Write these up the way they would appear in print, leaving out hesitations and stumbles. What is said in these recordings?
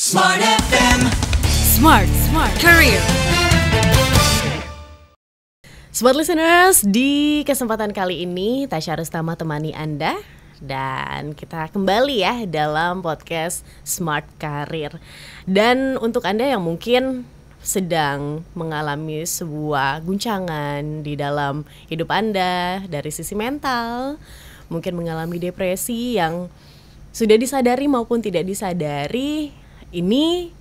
Smart FM. Smart Career. Smart listeners, di kesempatan kali ini Tasya Rustama temani Anda dan kita kembali ya dalam podcast Smart Career. Dan untuk Anda yang mungkin sedang mengalami sebuah guncangan di dalam hidup Anda dari sisi mental, mungkin mengalami depresi yang sudah disadari maupun tidak disadari, ini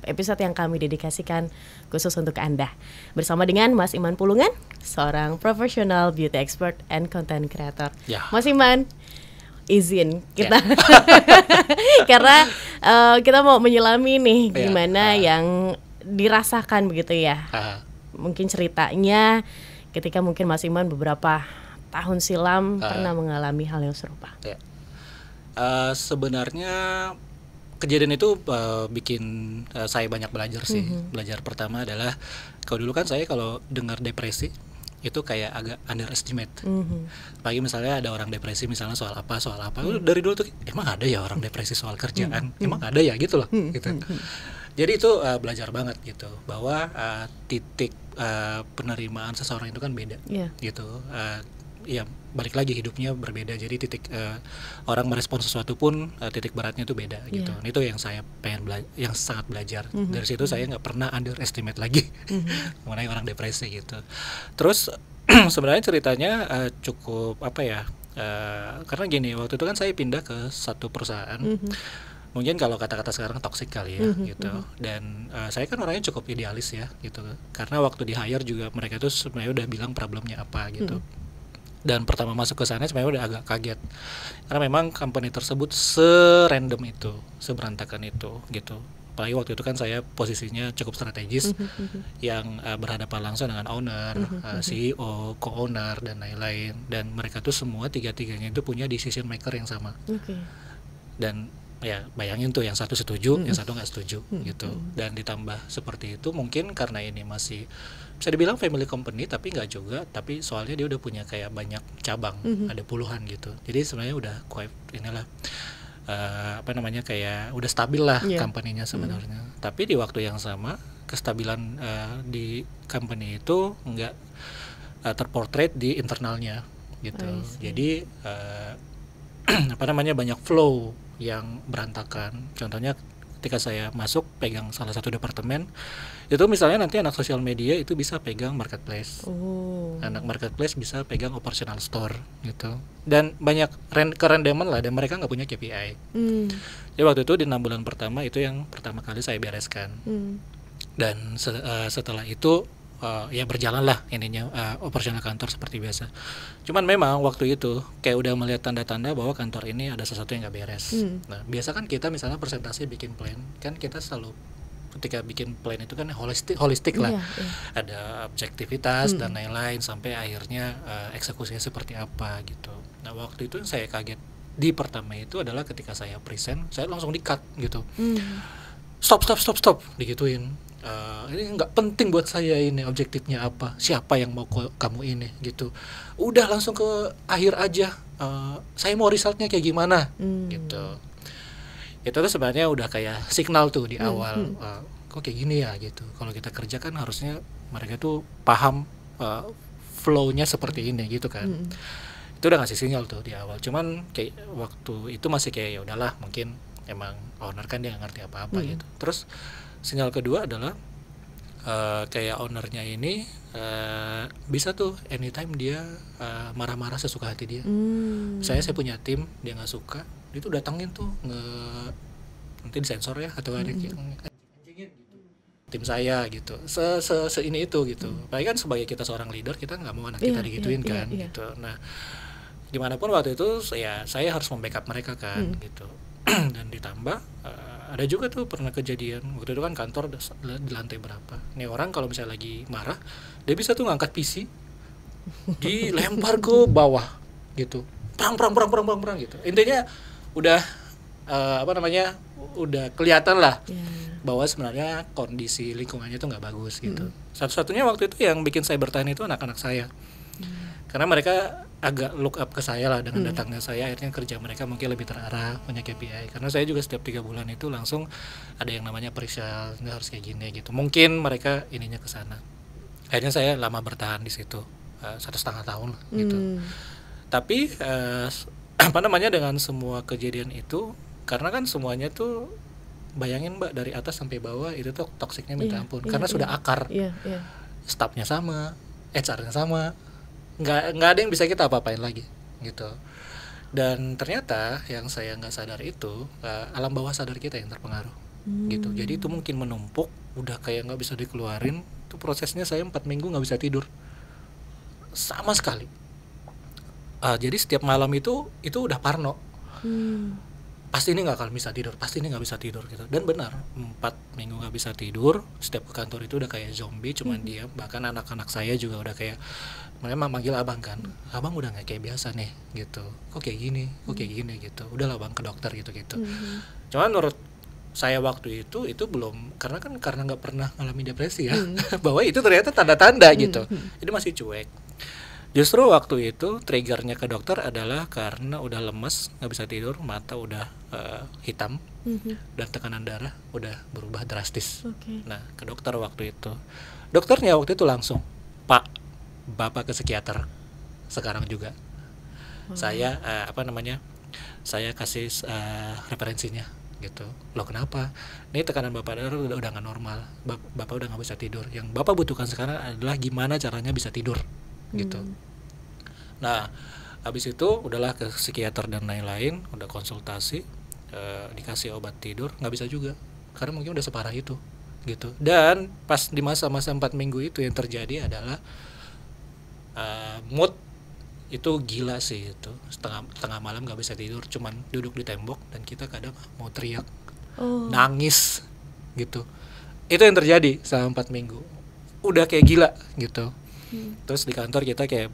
episode yang kami dedikasikan khusus untuk Anda. Bersama dengan Mas Iman Pulungan, seorang profesional beauty expert and content creator. Ya. Mas Iman, izin kita karena kita mau menyelami nih gimana yang dirasakan begitu ya. Mungkin ceritanya ketika mungkin Mas Iman beberapa tahun silam pernah mengalami hal yang serupa. Ya. Sebenarnya kejadian itu bikin saya banyak belajar sih. Belajar pertama adalah kalau dulu kan saya kalau dengar depresi itu kayak agak underestimate. Apalagi misalnya ada orang depresi misalnya soal apa. Dari dulu tuh emang ada ya orang depresi soal kerjaan, emang ada ya gitu loh. Gitu. Jadi itu belajar banget gitu bahwa titik penerimaan seseorang itu kan beda, gitu. Ya balik lagi hidupnya berbeda, jadi titik orang merespon sesuatu pun titik beratnya itu beda gitu. Itu yang saya pengen yang sangat belajar. Dari situ saya nggak pernah underestimate lagi mengenai orang depresi gitu. Terus sebenarnya ceritanya cukup apa ya, karena gini, waktu itu kan saya pindah ke satu perusahaan. Mungkin kalau kata-kata sekarang toksik kali ya gitu. Dan saya kan orangnya cukup idealis ya gitu. Karena waktu di hire juga mereka tuh sebenarnya udah bilang problemnya apa gitu. Dan pertama masuk ke sana sebenarnya udah agak kaget. Karena memang company tersebut serandom itu, seberantakan itu gitu. Apalagi waktu itu kan saya posisinya cukup strategis yang berhadapan langsung dengan owner, CEO, co-owner dan lain-lain. Dan mereka tuh semua tiga-tiganya itu punya decision maker yang sama. Dan ya bayangin tuh yang satu setuju, yang satu nggak setuju gitu. Dan ditambah seperti itu mungkin karena ini masih bisa dibilang family company tapi nggak juga, tapi soalnya dia udah punya kayak banyak cabang, ada puluhan gitu. Jadi sebenarnya udah quite inilah kayak udah stabil lah company-nya sebenarnya. Tapi di waktu yang sama kestabilan di company itu nggak terportrait di internalnya gitu. Jadi banyak flow yang berantakan. Contohnya ketika saya masuk pegang salah satu departemen, itu misalnya nanti anak sosial media itu bisa pegang marketplace, anak marketplace bisa pegang operational store gitu, dan banyak kerendaman lah, dan mereka nggak punya KPI. Jadi waktu itu di 6 bulan pertama itu yang pertama kali saya bereskan. Dan setelah itu ya berjalanlah ininya operasional kantor seperti biasa. Cuman memang waktu itu kayak udah melihat tanda-tanda bahwa kantor ini ada sesuatu yang nggak beres. Nah biasa kan kita misalnya presentasi bikin plan, kan kita selalu ketika bikin plan itu kan holistik lah, ada objektivitas dan lain-lain sampai akhirnya eksekusinya seperti apa gitu. Nah waktu itu saya kaget di pertama itu adalah ketika saya present, saya langsung di-cut gitu. Stop digituin. Ini nggak penting buat saya, ini objektifnya apa, siapa yang mau kamu ini gitu. Udah langsung ke akhir aja, saya mau resultnya kayak gimana gitu. Itu tuh sebenarnya udah kayak signal tuh di awal, kok kayak gini ya gitu. Kalau kita kerja kan harusnya mereka tuh paham flow-nya seperti ini gitu kan. Itu udah ngasih sinyal tuh di awal. Cuman kayak waktu itu masih kayak ya udahlah, mungkin emang owner kan dia nggak ngerti apa-apa gitu. Terus sinyal kedua adalah kayak ownernya ini bisa tuh anytime dia marah-marah sesuka hati dia. Saya punya tim, dia nggak suka, dia tuh datangin tuh nanti disensor ya atau ada anjingin gitu tim saya gitu, se ini itu gitu. Apalagi kan sebagai kita seorang leader, kita nggak mau anak kita digituin kan gitu. Nah dimanapun waktu itu saya harus membackup mereka kan gitu. Dan ditambah ada juga tuh pernah kejadian waktu itu kan kantor di lantai berapa. Nih orang kalau misalnya lagi marah, dia bisa tuh ngangkat PC, dilempar ke bawah gitu, perang gitu. Intinya udah udah kelihatan lah bahwa sebenarnya kondisi lingkungannya itu nggak bagus gitu. Satu-satunya waktu itu yang bikin saya bertahan itu anak-anak saya, karena mereka agak look up ke saya lah dengan datangnya saya, akhirnya kerja mereka mungkin lebih terarah, punya KPI. Karena saya juga setiap 3 bulan itu langsung ada yang namanya periksa, ini harus kayak gini gitu. Mungkin mereka ininya ke sana. Akhirnya saya lama bertahan di situ, 1,5 tahun gitu. Tapi apa namanya, dengan semua kejadian itu, karena kan semuanya tuh, bayangin Mbak, dari atas sampai bawah itu tuh toksiknya minta ampun, karena sudah akar. Staffnya sama, HR-nya sama, nggak ada yang bisa kita apa-apain lagi gitu. Dan ternyata yang saya nggak sadar itu, alam bawah sadar kita yang terpengaruh gitu. Jadi itu mungkin menumpuk, udah kayak nggak bisa dikeluarin. Itu prosesnya saya 4 minggu nggak bisa tidur sama sekali. Jadi setiap malam itu udah parno. Pasti ini nggak akan bisa tidur, pasti ini nggak bisa tidur gitu. Dan benar, 4 minggu nggak bisa tidur. Setiap ke kantor itu udah kayak zombie, cuman diam. Bahkan anak-anak saya juga udah kayak, mereka manggil abang kan, abang udah nggak kayak biasa nih gitu, kok kayak gini gitu. Udahlah bang, ke dokter gitu. Cuman menurut saya waktu itu belum, karena nggak pernah ngalami depresi ya, bahwa itu ternyata tanda-tanda gitu. Jadi masih cuek. Justru waktu itu triggernya ke dokter adalah karena udah lemes, nggak bisa tidur, mata udah hitam, dan tekanan darah udah berubah drastis. Nah, ke dokter waktu itu, dokternya waktu itu langsung, Pak, Bapak ke psikiater sekarang juga. Saya saya kasih referensinya gitu. Loh kenapa? Ini tekanan Bapak darah udah nggak normal, Bapak udah nggak bisa tidur. Yang Bapak butuhkan sekarang adalah gimana caranya bisa tidur gitu. Nah, habis itu udahlah ke psikiater dan lain-lain, udah konsultasi, dikasih obat tidur, nggak bisa juga, karena mungkin udah separah itu gitu. Dan pas di masa-masa 4 minggu itu yang terjadi adalah mood itu gila sih itu. Tengah malam nggak bisa tidur, cuman duduk di tembok, dan kita kadang mau teriak, nangis gitu. Itu yang terjadi selama 4 minggu, udah kayak gila gitu. Terus di kantor kita kayak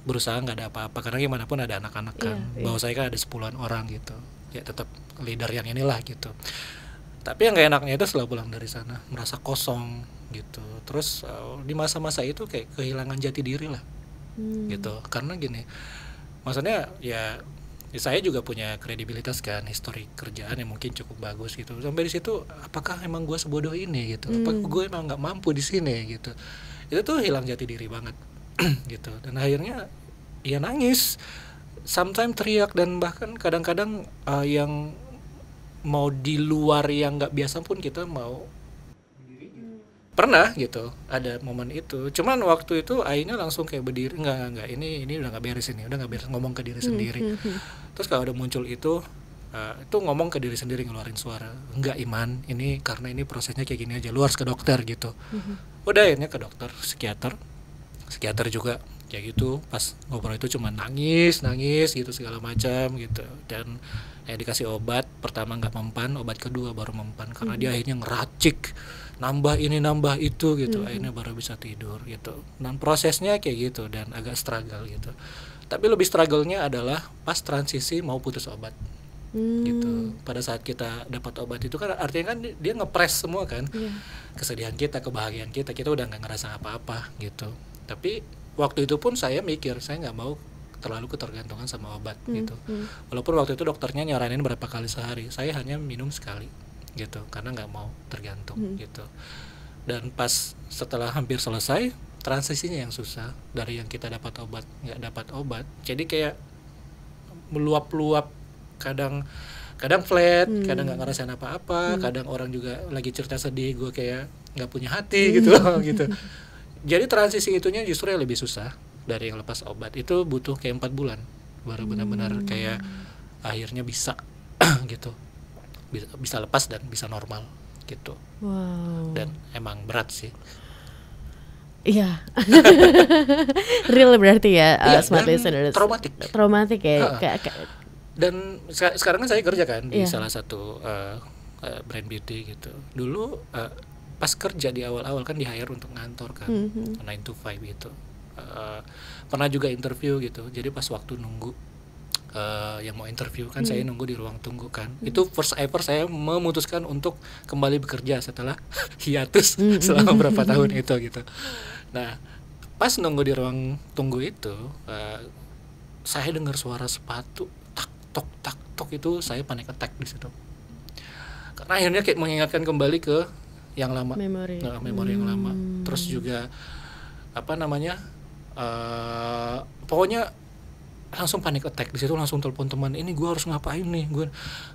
berusaha nggak ada apa-apa, karena gimana pun ada anak-anak kan. Bahwa saya kan ada 10-an orang gitu, ya tetap leader yang inilah gitu. Tapi yang gak enaknya itu setelah pulang dari sana merasa kosong gitu. Terus di masa-masa itu kayak kehilangan jati diri lah gitu. Karena gini, maksudnya ya saya juga punya kredibilitas kan, histori kerjaan yang mungkin cukup bagus gitu. Sampai di situ, apakah emang gue sebodoh ini gitu? Apakah gue emang nggak mampu di sini gitu? Itu tuh hilang jati diri banget gitu. Dan akhirnya ya nangis, sometimes teriak, dan bahkan kadang-kadang yang mau di luar yang nggak biasa pun kita mau pernah gitu, ada momen itu. Cuman waktu itu akhirnya langsung kayak berdiri, nggak ini udah nggak beres, ini udah nggak beres, ngomong ke diri sendiri. Terus kalau udah muncul itu ngomong ke diri sendiri, ngeluarin suara, enggak Iman, ini karena ini prosesnya kayak gini aja, lu harus ke dokter gitu. Udah akhirnya ke dokter, psikiater juga kayak gitu. Pas ngobrol itu cuma nangis gitu segala macam gitu. Dan dikasih obat, pertama nggak mempan, obat kedua baru mempan, karena dia akhirnya ngeracik, nambah ini nambah itu gitu. Akhirnya baru bisa tidur gitu. Dan prosesnya kayak gitu, dan agak struggle gitu. Tapi lebih struggle-nya adalah pas transisi mau putus obat gitu. Pada saat kita dapat obat itu kan artinya kan dia ngepres semua kan, kesedihan kita, kebahagiaan kita udah nggak ngerasa apa-apa gitu. Tapi waktu itu pun saya mikir, saya nggak mau terlalu ketergantungan sama obat gitu. Walaupun waktu itu dokternya nyaranin berapa kali sehari, saya hanya minum sekali gitu, karena nggak mau tergantung gitu. Dan pas setelah hampir selesai, transisinya yang susah, dari yang kita dapat obat nggak dapat obat, jadi kayak meluap-luap, kadang flat, kadang nggak ngerasain apa-apa, kadang orang juga lagi cerita sedih, gue kayak nggak punya hati gitu gitu. Jadi transisi itunya justru yang lebih susah dari yang lepas obat. Itu butuh kayak 4 bulan baru benar-benar kayak akhirnya bisa gitu, bisa lepas dan bisa normal gitu. Dan emang berat sih. Iya. Real berarti ya, smart listeners. Traumatik ya. Dan sekarang kan saya kerja kan di salah satu brand beauty gitu. Dulu pas kerja di awal-awal kan di hire untuk ngantor kan, 9 to 5 gitu. Pernah juga interview gitu. Jadi pas waktu nunggu yang mau interview kan, saya nunggu di ruang tunggu kan. Itu first ever saya memutuskan untuk kembali bekerja setelah hiatus selama berapa tahun itu gitu. Nah, pas nunggu di ruang tunggu itu, saya dengar suara sepatu tak tok itu saya panic attack di situ. Karena akhirnya kayak mengingatkan kembali ke yang lama, memori yang lama. Terus juga pokoknya langsung panic attack di situ, langsung telepon teman, ini gue harus ngapain nih, gue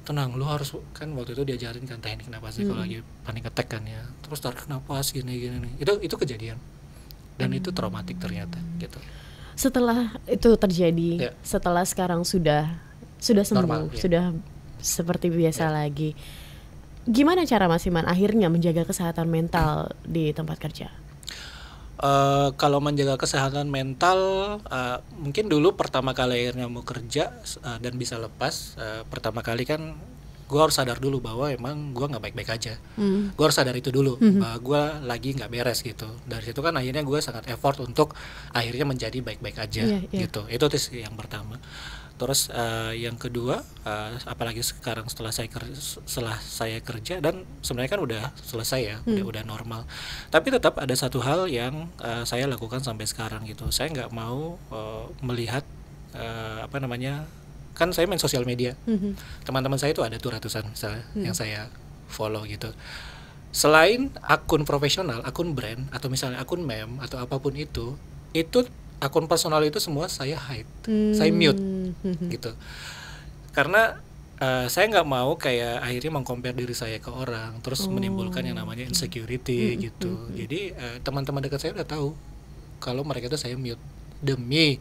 tenang, lu harus, kan waktu itu diajarin kan teknik napas kalau lagi panic attack kan ya, terus tarik napas gini nih, itu kejadian dan itu traumatik ternyata gitu. Setelah itu terjadi, setelah sekarang sudah sembuh, normal, sudah seperti biasa lagi, gimana cara Mas Iman akhirnya menjaga kesehatan mental di tempat kerja? Kalau menjaga kesehatan mental, mungkin dulu pertama kali akhirnya mau kerja dan bisa lepas, pertama kali kan gue harus sadar dulu bahwa emang gue nggak baik-baik aja. Gue harus sadar itu dulu bahwa gue lagi nggak beres gitu. Dari situ kan akhirnya gue sangat effort untuk akhirnya menjadi baik-baik aja gitu. Itu yang pertama. Terus yang kedua, apalagi sekarang setelah saya kerja dan sebenarnya kan udah selesai ya, udah normal. Tapi tetap ada satu hal yang saya lakukan sampai sekarang gitu. Saya nggak mau melihat kan saya main sosial media. Teman-teman saya itu ada tuh ratusan misalnya yang saya follow gitu. Selain akun profesional, akun brand atau misalnya akun meme atau apapun itu akun personal itu semua saya hide, saya mute gitu. Karena saya nggak mau kayak akhirnya meng-compare diri saya ke orang, terus menimbulkan yang namanya insecurity gitu. Jadi teman-teman dekat saya udah tahu kalau mereka itu saya mute demi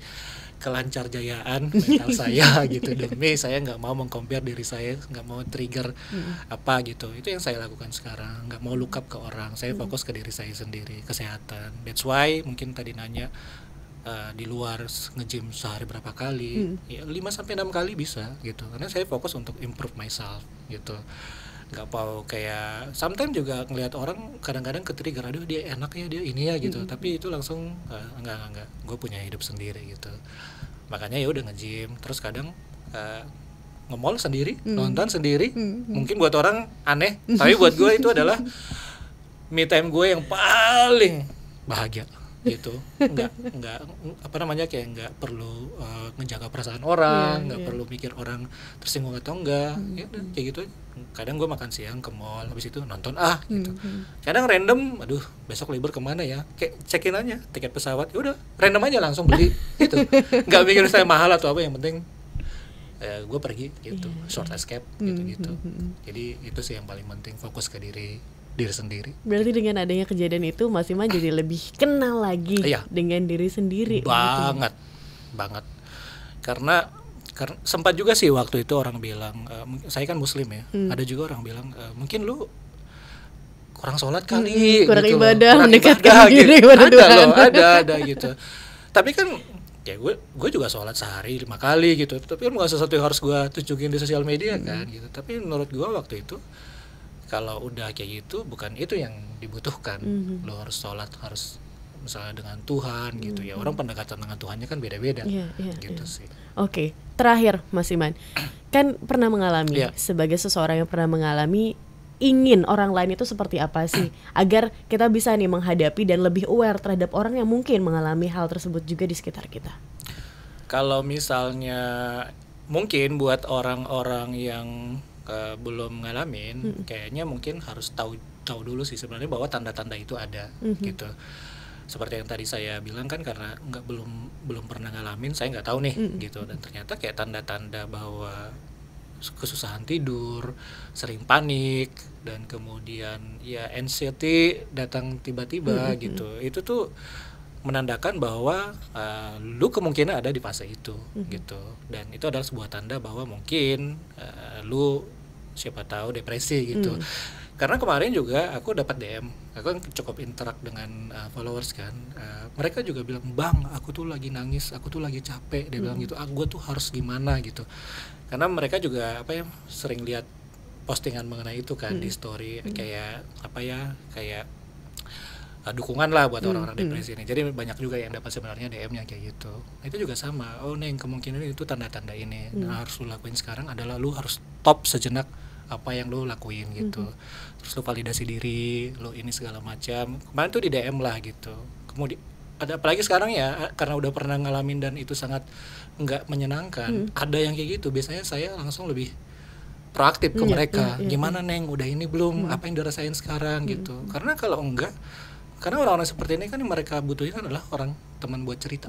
kelancarjayaan mental saya gitu, demi saya nggak mau meng-compare diri saya, nggak mau trigger apa gitu. Itu yang saya lakukan sekarang, nggak mau look up ke orang, saya fokus ke diri saya sendiri, kesehatan. That's why mungkin tadi nanya di luar nge-gym sehari berapa kali, ya 5-6 kali bisa gitu, karena saya fokus untuk improve myself gitu. Nggak mau kayak sometimes juga ngelihat orang kadang-kadang ke-trigger, aduh dia enak ya, dia ini ya gitu, tapi itu langsung enggak, gue punya hidup sendiri gitu. Makanya ya udah nge-gym, terus kadang nge-mall sendiri, nonton sendiri. Mungkin buat orang aneh, tapi buat gue itu adalah me time gue yang paling bahagia gitu. Nggak kayak nggak perlu menjaga perasaan orang, nggak perlu mikir orang tersinggung atau enggak, ya udah kayak gitu. Kadang gue makan siang ke mall, habis itu nonton gitu. Kadang random, aduh besok libur kemana ya, kayak cekin aja tiket pesawat, ya udah random aja langsung beli gitu. Nggak mikir saya mahal atau apa, yang penting gue pergi gitu, short escape gitu. Jadi itu sih yang paling penting, fokus ke diri sendiri. Berarti dengan adanya kejadian itu Mas Iman jadi lebih kenal lagi dengan diri sendiri. Banget. Karena sempat juga sih waktu itu orang bilang, saya kan muslim ya, ada juga orang bilang mungkin lu kurang sholat kali, kurang gitu ibadah, kurang mendekatkan ibadah, diri gitu. kepada Tuhan. Ada gitu. Tapi kan ya gue juga sholat sehari 5 kali gitu, tapi kan bukan sesuatu yang harus gue tunjukin di sosial media kan gitu. Tapi menurut gue waktu itu kalau udah kayak gitu, bukan itu yang dibutuhkan. Lo harus sholat, harus misalnya dengan Tuhan gitu ya. Orang pendekatan dengan Tuhannya kan beda-beda gitu sih. Oke, terakhir Mas Iman, kan pernah mengalami sebagai seseorang yang pernah mengalami, ingin orang lain itu seperti apa sih agar kita bisa nih menghadapi dan lebih aware terhadap orang yang mungkin mengalami hal tersebut juga di sekitar kita. Kalau misalnya mungkin buat orang-orang yang belum ngalamin, kayaknya mungkin harus tahu dulu sih sebenarnya bahwa tanda-tanda itu ada gitu. Seperti yang tadi saya bilang kan, karena belum pernah ngalamin, saya nggak tahu nih gitu. Dan ternyata kayak tanda-tanda bahwa kesusahan tidur, sering panik, dan kemudian ya anxiety datang tiba-tiba gitu. Itu tuh menandakan bahwa lu kemungkinan ada di fase itu gitu. Dan itu adalah sebuah tanda bahwa mungkin lu siapa tahu depresi gitu. Karena kemarin juga aku dapat DM, aku kan cukup interak dengan followers kan, mereka juga bilang, bang aku tuh lagi nangis, aku tuh lagi capek, dia bilang gitu, gue tuh harus gimana gitu. Karena mereka juga sering lihat postingan mengenai itu kan di story, kayak dukungan lah buat orang-orang depresi ini. Jadi banyak juga yang dapat sebenarnya DM-nya kayak gitu. Itu juga sama, Neng kemungkinan itu tanda-tanda ini. Nah harus lu lakuin sekarang adalah lu harus stop sejenak apa yang lu lakuin gitu. Terus lu validasi diri, lu ini segala macam. Kemarin tuh di DM lah gitu. Kemudian ada, apalagi sekarang ya karena udah pernah ngalamin dan itu sangat nggak menyenangkan. Ada yang kayak gitu, biasanya saya langsung lebih proaktif ke mereka. Gimana Neng, udah ini belum? Apa yang dirasain sekarang gitu. Karena kalau enggak, karena orang-orang seperti ini kan yang mereka butuhin adalah orang teman buat cerita,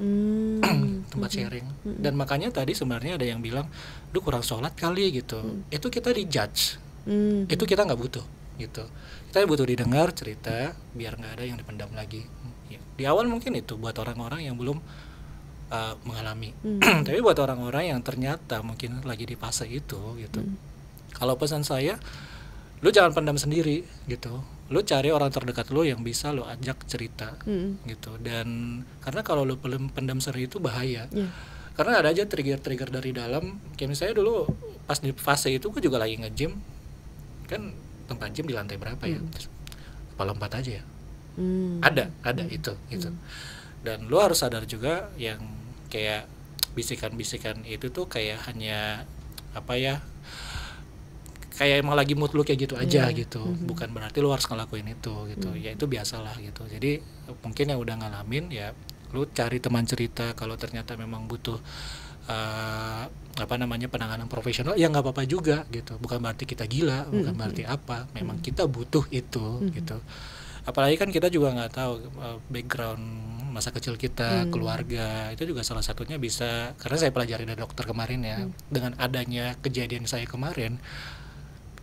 tempat sharing. Dan makanya tadi sebenarnya ada yang bilang, duh kurang sholat kali gitu. Itu kita dijudge, itu kita nggak butuh gitu. Kita butuh didengar cerita biar nggak ada yang dipendam lagi. Di awal mungkin itu buat orang-orang yang belum mengalami. Tapi buat orang-orang yang ternyata mungkin lagi di fase itu gitu. Kalau pesan saya, lu jangan pendam sendiri gitu. Lu cari orang terdekat lu yang bisa lu ajak cerita gitu. Dan karena kalau lu pendam sendiri itu bahaya. Karena ada aja trigger-trigger dari dalam. Kayak misalnya dulu pas di fase itu gue juga lagi nge-gym. Kan tempat gym di lantai berapa ya? Apa lompat aja ya? Ada itu gitu. Dan lu harus sadar juga yang kayak bisikan-bisikan itu tuh kayak hanya apa ya, kayak emang lagi mood lu kayak gitu aja gitu. Bukan berarti lu harus ngelakuin itu gitu. Ya itu biasalah gitu. Jadi mungkin yang udah ngalamin ya lu cari teman cerita. Kalau ternyata memang butuh penanganan profesional ya nggak apa-apa juga gitu. Bukan berarti kita gila, bukan berarti apa. Memang kita butuh itu gitu. Apalagi kan kita juga nggak tahu background masa kecil kita, keluarga, itu juga salah satunya bisa, karena saya pelajari dari dokter kemarin ya, dengan adanya kejadian saya kemarin,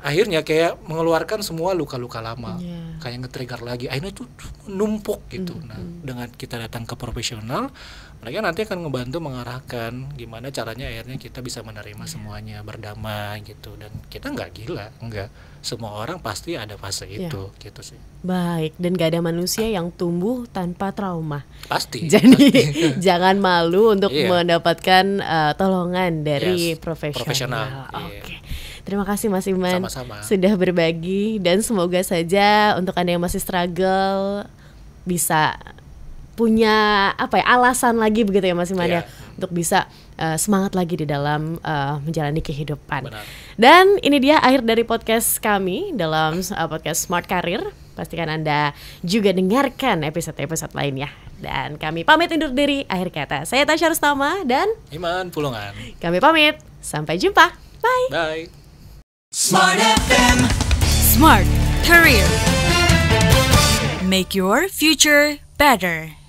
akhirnya kayak mengeluarkan semua luka-luka lama, kayak nge-trigger lagi, akhirnya itu numpuk gitu. Nah, dengan kita datang ke profesional, mereka nanti akan ngebantu mengarahkan gimana caranya akhirnya kita bisa menerima semuanya, berdamai gitu. Dan kita nggak gila, enggak. Semua orang pasti ada fase itu gitu sih. Baik, dan gak ada manusia yang tumbuh tanpa trauma. Pasti. Jadi jangan malu untuk mendapatkan tolongan dari profesional. Oke. Terima kasih Mas Iman. Sama-sama. Sudah berbagi, dan semoga saja untuk Anda yang masih struggle bisa punya alasan lagi begitu ya Mas Iman ya, untuk bisa semangat lagi di dalam menjalani kehidupan. Benar. Dan ini dia akhir dari podcast kami dalam podcast Smart Career. Pastikan Anda juga dengarkan episode-episode lainnya. Dan kami pamit undur diri. Akhir kata, saya Tasya Rustama dan Iman Pulungan. Kami pamit. Sampai jumpa. Bye. Bye. Smart FM. Smart Career. Make your future better.